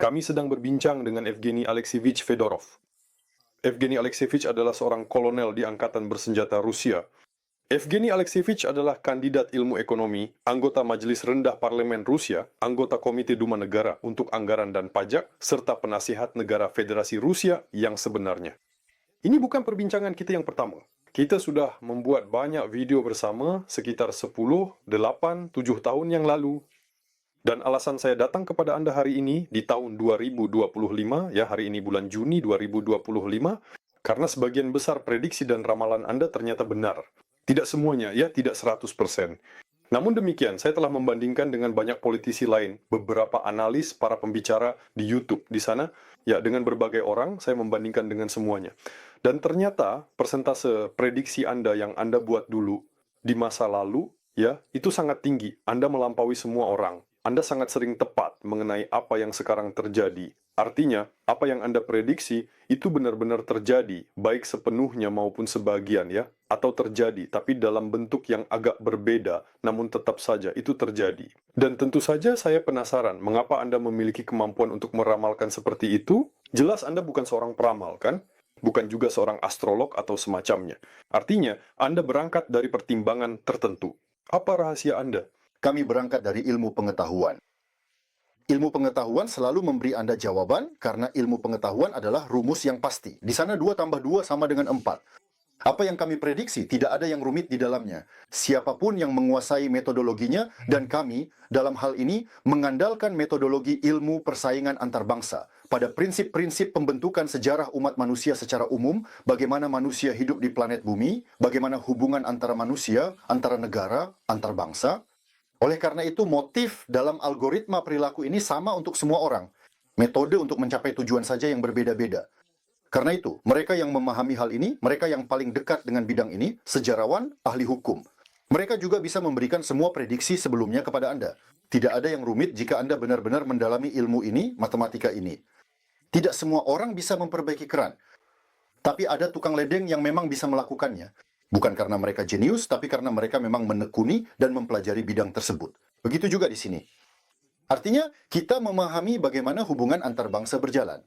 Kami sedang berbincang dengan Evgeny Alexievich Fedorov. Evgeny Alexievich adalah seorang kolonel di Angkatan Bersenjata Rusia. Evgeny Alexievich adalah kandidat ilmu ekonomi, anggota Majelis Rendah Parlemen Rusia, anggota Komite Duma Negara untuk Anggaran dan Pajak, serta penasihat negara Federasi Rusia yang sebenarnya. Ini bukan perbincangan kita yang pertama. Kita sudah membuat banyak video bersama sekitar 10, 8, 7 tahun yang lalu. Dan alasan saya datang kepada Anda hari ini di tahun 2025, ya hari ini bulan Juni 2025, karena sebagian besar prediksi dan ramalan Anda ternyata benar. Tidak semuanya, ya tidak 100%. Namun demikian, saya telah membandingkan dengan banyak politisi lain, beberapa analis, para pembicara di YouTube. Di sana, ya dengan berbagai orang, saya membandingkan dengan semuanya. Dan ternyata persentase prediksi Anda yang Anda buat dulu di masa lalu, ya itu sangat tinggi. Anda melampaui semua orang. Anda sangat sering tepat mengenai apa yang sekarang terjadi. Artinya, apa yang Anda prediksi itu benar-benar terjadi, baik sepenuhnya maupun sebagian ya, atau terjadi, tapi dalam bentuk yang agak berbeda, namun tetap saja itu terjadi. Dan tentu saja saya penasaran, mengapa Anda memiliki kemampuan untuk meramalkan seperti itu? Jelas Anda bukan seorang peramal, kan? Bukan juga seorang astrolog atau semacamnya. Artinya, Anda berangkat dari pertimbangan tertentu. Apa rahasia Anda? Kami berangkat dari ilmu pengetahuan. Ilmu pengetahuan selalu memberi Anda jawaban karena ilmu pengetahuan adalah rumus yang pasti. Di sana 2 tambah 2 sama dengan 4. Apa yang kami prediksi tidak ada yang rumit di dalamnya. Siapapun yang menguasai metodologinya dan kami dalam hal ini mengandalkan metodologi ilmu persaingan antar bangsa pada prinsip-prinsip pembentukan sejarah umat manusia secara umum, bagaimana manusia hidup di planet bumi, bagaimana hubungan antara manusia, antara negara, antar bangsa. Oleh karena itu, motif dalam algoritma perilaku ini sama untuk semua orang. Metode untuk mencapai tujuan saja yang berbeda-beda. Karena itu, mereka yang memahami hal ini, mereka yang paling dekat dengan bidang ini, sejarawan, ahli hukum. Mereka juga bisa memberikan semua prediksi sebelumnya kepada Anda. Tidak ada yang rumit jika Anda benar-benar mendalami ilmu ini, matematika ini. Tidak semua orang bisa memperbaiki keran. Tapi ada tukang ledeng yang memang bisa melakukannya. Bukan karena mereka jenius, tapi karena mereka memang menekuni dan mempelajari bidang tersebut. Begitu juga di sini. Artinya, kita memahami bagaimana hubungan antar bangsa berjalan.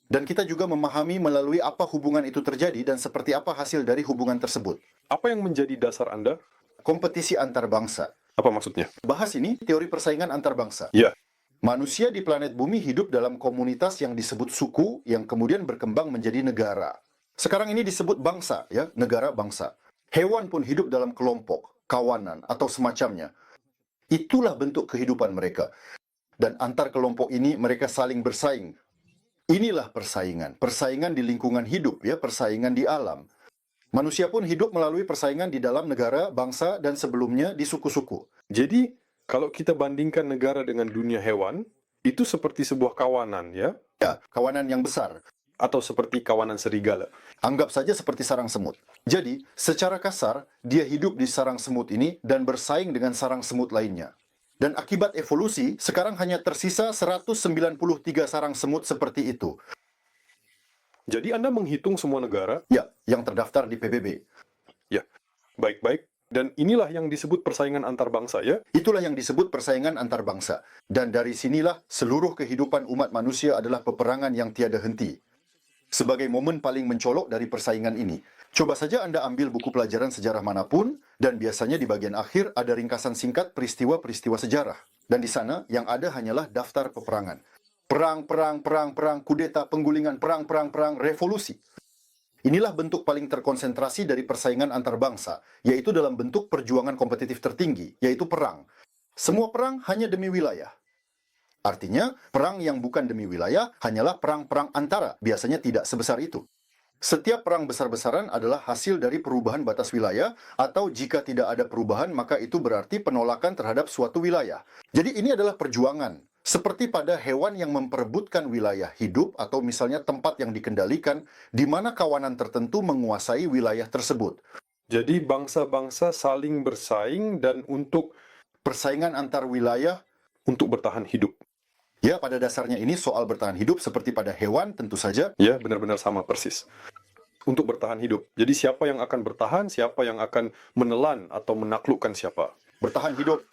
Dan kita juga memahami melalui apa hubungan itu terjadi dan seperti apa hasil dari hubungan tersebut. Apa yang menjadi dasar Anda? Kompetisi antar bangsa. Apa maksudnya? Bahas ini teori persaingan antar bangsa. Ya, Manusia di planet bumi hidup dalam komunitas yang disebut suku, yang kemudian berkembang menjadi negara. Sekarang ini disebut bangsa, ya, negara bangsa. Hewan pun hidup dalam kelompok, kawanan, atau semacamnya. Itulah bentuk kehidupan mereka. Dan antar kelompok ini mereka saling bersaing. Inilah persaingan. Persaingan di lingkungan hidup, ya, persaingan di alam. Manusia pun hidup melalui persaingan di dalam negara, bangsa, dan sebelumnya di suku-suku. jadi kalau kita bandingkan negara dengan dunia hewan, itu seperti sebuah kawanan ya, Ya, kawanan yang besar. atau seperti kawanan serigala. Anggap saja seperti sarang semut. Jadi, secara kasar, dia hidup di sarang semut ini dan bersaing dengan sarang semut lainnya. Dan akibat evolusi, sekarang hanya tersisa 193 sarang semut seperti itu. Jadi Anda menghitung semua negara, Ya, yang terdaftar di PBB. ya, baik-baik. Dan inilah yang disebut persaingan antar bangsa ya. Itulah yang disebut persaingan antar bangsa. Dan dari sinilah seluruh kehidupan umat manusia adalah peperangan yang tiada henti. Sebagai momen paling mencolok dari persaingan ini. Coba saja Anda ambil buku pelajaran sejarah manapun, dan biasanya di bagian akhir ada ringkasan singkat peristiwa-peristiwa sejarah. Dan di sana yang ada hanyalah daftar peperangan. Perang, perang, perang, perang, kudeta, penggulingan, perang, perang, perang, revolusi. Inilah bentuk paling terkonsentrasi dari persaingan antar bangsa, yaitu dalam bentuk perjuangan kompetitif tertinggi, yaitu perang. Semua perang hanya demi wilayah. Artinya, perang yang bukan demi wilayah hanyalah perang-perang antara, biasanya tidak sebesar itu. Setiap perang besar-besaran adalah hasil dari perubahan batas wilayah, atau jika tidak ada perubahan, maka itu berarti penolakan terhadap suatu wilayah. Jadi ini adalah perjuangan. Seperti pada hewan yang memperebutkan wilayah hidup, atau misalnya tempat yang dikendalikan, di mana kawanan tertentu menguasai wilayah tersebut. Jadi bangsa-bangsa saling bersaing dan untuk Persaingan antar wilayah. untuk bertahan hidup. Ya, pada dasarnya ini soal bertahan hidup seperti pada hewan tentu saja. Ya, benar-benar sama persis. Untuk bertahan hidup. Jadi siapa yang akan bertahan, siapa yang akan menelan atau menaklukkan siapa. Bertahan hidup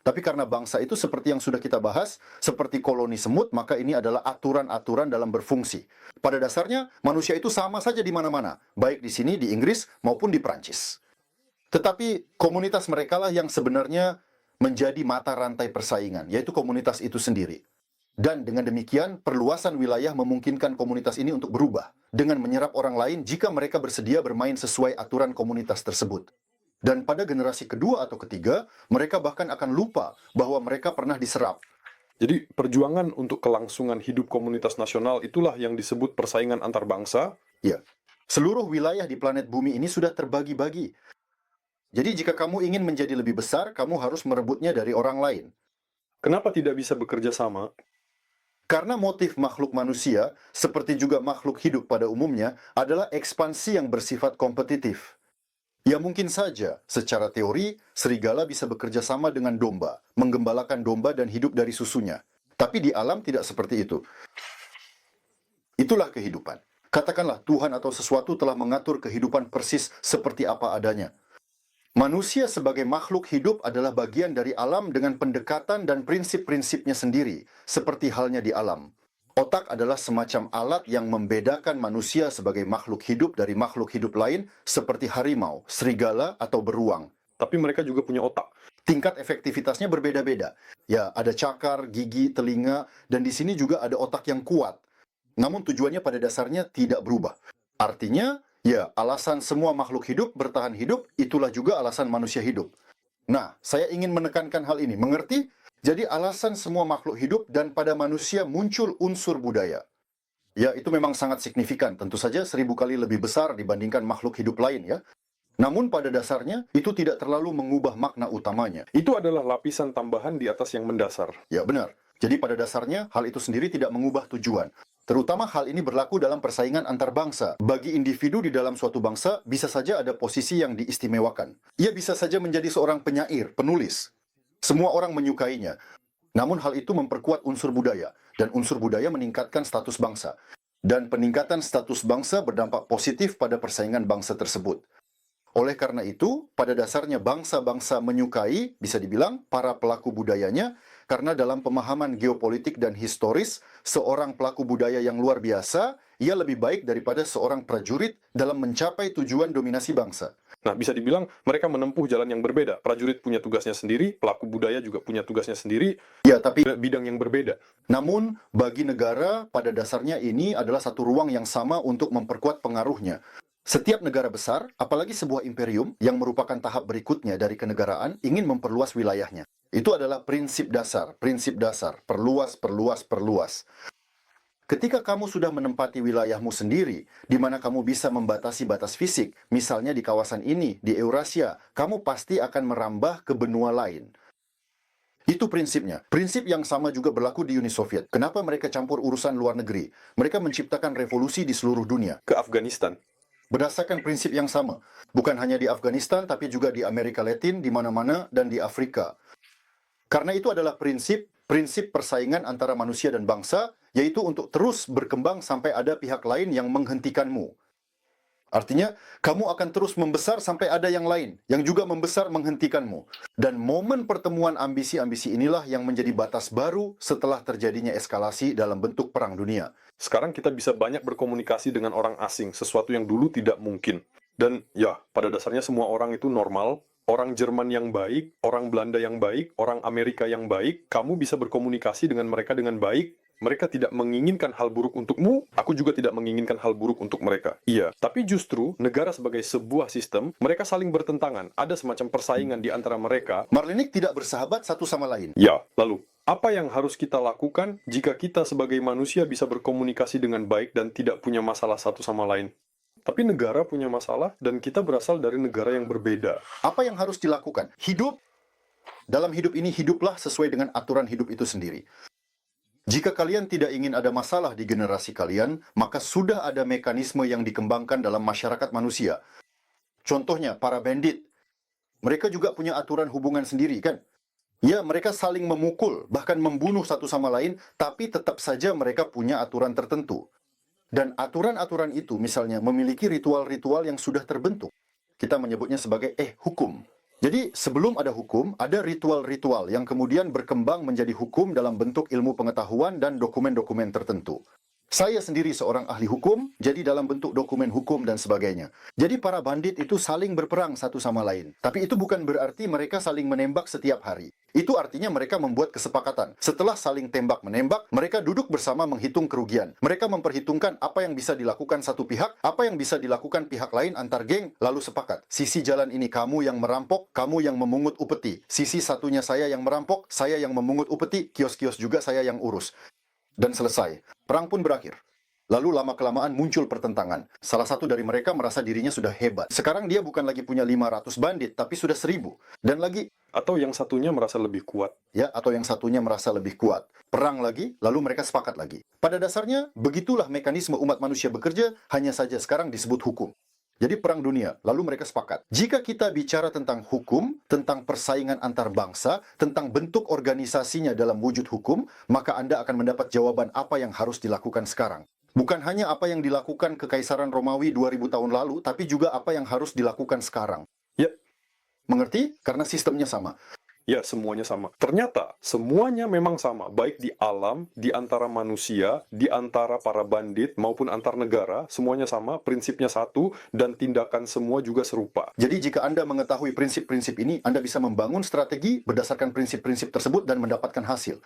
Tapi karena bangsa itu seperti yang sudah kita bahas, seperti koloni semut, maka ini adalah aturan-aturan dalam berfungsi. Pada dasarnya, manusia itu sama saja di mana-mana, baik di sini, di Inggris, maupun di Prancis. Tetapi komunitas mereka lah yang sebenarnya menjadi mata rantai persaingan, yaitu komunitas itu sendiri. Dan dengan demikian, perluasan wilayah memungkinkan komunitas ini untuk berubah, dengan menyerap orang lain jika mereka bersedia bermain sesuai aturan komunitas tersebut. Dan pada generasi kedua atau ketiga, mereka bahkan akan lupa bahwa mereka pernah diserap. Jadi perjuangan untuk kelangsungan hidup komunitas nasional itulah yang disebut persaingan antar bangsa. Ya, seluruh wilayah di planet bumi ini sudah terbagi-bagi. Jadi jika kamu ingin menjadi lebih besar, kamu harus merebutnya dari orang lain. Kenapa tidak bisa bekerja sama? Karena motif makhluk manusia, seperti juga makhluk hidup pada umumnya, adalah ekspansi yang bersifat kompetitif. Ya mungkin saja, secara teori, serigala bisa bekerja sama dengan domba, menggembalakan domba dan hidup dari susunya. Tapi di alam tidak seperti itu. Itulah kehidupan. Katakanlah Tuhan atau sesuatu telah mengatur kehidupan persis seperti apa adanya. Manusia sebagai makhluk hidup adalah bagian dari alam dengan pendekatan dan prinsip-prinsipnya sendiri, seperti halnya di alam. Otak adalah semacam alat yang membedakan manusia sebagai makhluk hidup dari makhluk hidup lain seperti harimau, serigala, atau beruang. Tapi mereka juga punya otak. Tingkat efektivitasnya berbeda-beda. Ya, ada cakar, gigi, telinga, dan di sini juga ada otak yang kuat. Namun tujuannya pada dasarnya tidak berubah. Artinya, ya, alasan semua makhluk hidup bertahan hidup, itulah juga alasan manusia hidup. Nah, saya ingin menekankan hal ini. Mengerti? Jadi alasan semua makhluk hidup dan pada manusia muncul unsur budaya. Ya, itu memang sangat signifikan. Tentu saja 1000 kali lebih besar dibandingkan makhluk hidup lain ya. Namun pada dasarnya, itu tidak terlalu mengubah makna utamanya. Itu adalah lapisan tambahan di atas yang mendasar. Ya, benar. Jadi pada dasarnya, hal itu sendiri tidak mengubah tujuan. Terutama hal ini berlaku dalam persaingan antar bangsa. Bagi individu di dalam suatu bangsa, bisa saja ada posisi yang diistimewakan. Ia bisa saja menjadi seorang penyair, penulis. Semua orang menyukainya. Namun hal itu memperkuat unsur budaya, dan unsur budaya meningkatkan status bangsa. Dan peningkatan status bangsa berdampak positif pada persaingan bangsa tersebut. Oleh karena itu, pada dasarnya bangsa-bangsa menyukai, bisa dibilang, para pelaku budayanya, karena dalam pemahaman geopolitik dan historis, seorang pelaku budaya yang luar biasa, ia lebih baik daripada seorang prajurit dalam mencapai tujuan dominasi bangsa. Nah, bisa dibilang mereka menempuh jalan yang berbeda. Prajurit punya tugasnya sendiri, pelaku budaya juga punya tugasnya sendiri, Ya, tapi bidang yang berbeda. namun bagi negara, pada dasarnya ini adalah satu ruang yang sama untuk memperkuat pengaruhnya. Setiap negara besar, apalagi sebuah imperium yang merupakan tahap berikutnya dari kenegaraan, ingin memperluas wilayahnya. Itu adalah prinsip dasar, perluas, perluas, perluas. Ketika kamu sudah menempati wilayahmu sendiri, di mana kamu bisa membatasi batas fisik, misalnya di kawasan ini, di Eurasia, kamu pasti akan merambah ke benua lain. Itu prinsipnya. Prinsip yang sama juga berlaku di Uni Soviet. Kenapa mereka campur urusan luar negeri? Mereka menciptakan revolusi di seluruh dunia. Ke Afghanistan. Berdasarkan prinsip yang sama. Bukan hanya di Afghanistan, tapi juga di Amerika Latin, di mana-mana, dan di Afrika. Karena itu adalah prinsip persaingan antara manusia dan bangsa, yaitu untuk terus berkembang sampai ada pihak lain yang menghentikanmu. Artinya, kamu akan terus membesar sampai ada yang lain, yang juga membesar menghentikanmu. Dan momen pertemuan ambisi-ambisi inilah yang menjadi batas baru setelah terjadinya eskalasi dalam bentuk perang dunia. Sekarang kita bisa banyak berkomunikasi dengan orang asing, sesuatu yang dulu tidak mungkin. Dan ya, pada dasarnya semua orang itu normal. Orang Jerman yang baik, orang Belanda yang baik, orang Amerika yang baik, kamu bisa berkomunikasi dengan mereka dengan baik. Mereka tidak menginginkan hal buruk untukmu, aku juga tidak menginginkan hal buruk untuk mereka. Iya, tapi justru negara sebagai sebuah sistem, mereka saling bertentangan. Ada semacam persaingan di antara mereka. Marlinik tidak bersahabat satu sama lain. Ya, lalu, apa yang harus kita lakukan jika kita sebagai manusia bisa berkomunikasi dengan baik dan tidak punya masalah satu sama lain? Tapi negara punya masalah dan kita berasal dari negara yang berbeda. Apa yang harus dilakukan? Hidup. Dalam hidup ini, hiduplah sesuai dengan aturan hidup itu sendiri. Jika kalian tidak ingin ada masalah di generasi kalian, maka sudah ada mekanisme yang dikembangkan dalam masyarakat manusia. Contohnya, para bandit. Mereka juga punya aturan hubungan sendiri, kan? Ya, mereka saling memukul, bahkan membunuh satu sama lain, tapi tetap saja mereka punya aturan tertentu. Dan aturan-aturan itu misalnya memiliki ritual-ritual yang sudah terbentuk. Kita menyebutnya sebagai hukum. Jadi sebelum ada hukum, ada ritual-ritual yang kemudian berkembang menjadi hukum dalam bentuk ilmu pengetahuan dan dokumen-dokumen tertentu. Saya sendiri seorang ahli hukum, jadi dalam bentuk dokumen hukum dan sebagainya. Jadi para bandit itu saling berperang satu sama lain. Tapi itu bukan berarti mereka saling menembak setiap hari. Itu artinya mereka membuat kesepakatan. Setelah saling tembak-menembak, mereka duduk bersama menghitung kerugian. Mereka memperhitungkan apa yang bisa dilakukan satu pihak, apa yang bisa dilakukan pihak lain antar geng, lalu sepakat. Sisi jalan ini kamu yang merampok, kamu yang memungut upeti. Sisi satunya saya yang merampok, saya yang memungut upeti, kios-kios juga saya yang urus. Dan selesai. Perang pun berakhir. Lalu lama-kelamaan muncul pertentangan. Salah satu dari mereka merasa dirinya sudah hebat. Sekarang dia bukan lagi punya 500 bandit, tapi sudah 1000. Dan lagi, Atau yang satunya merasa lebih kuat. ya, atau yang satunya merasa lebih kuat. Perang lagi, lalu mereka sepakat lagi. Pada dasarnya, begitulah mekanisme umat manusia bekerja, hanya saja sekarang disebut hukum. Jadi perang dunia, lalu mereka sepakat. Jika kita bicara tentang hukum, tentang persaingan antar bangsa, tentang bentuk organisasinya dalam wujud hukum, maka Anda akan mendapat jawaban apa yang harus dilakukan sekarang. Bukan hanya apa yang dilakukan Kekaisaran Romawi 2000 tahun lalu, tapi juga apa yang harus dilakukan sekarang. Ya, Mengerti? Karena sistemnya sama. ya, semuanya sama. Ternyata semuanya memang sama, baik di alam, di antara manusia, di antara para bandit maupun antar negara, semuanya sama, prinsipnya satu, dan tindakan semua juga serupa. Jadi jika Anda mengetahui prinsip-prinsip ini, Anda bisa membangun strategi berdasarkan prinsip-prinsip tersebut dan mendapatkan hasil.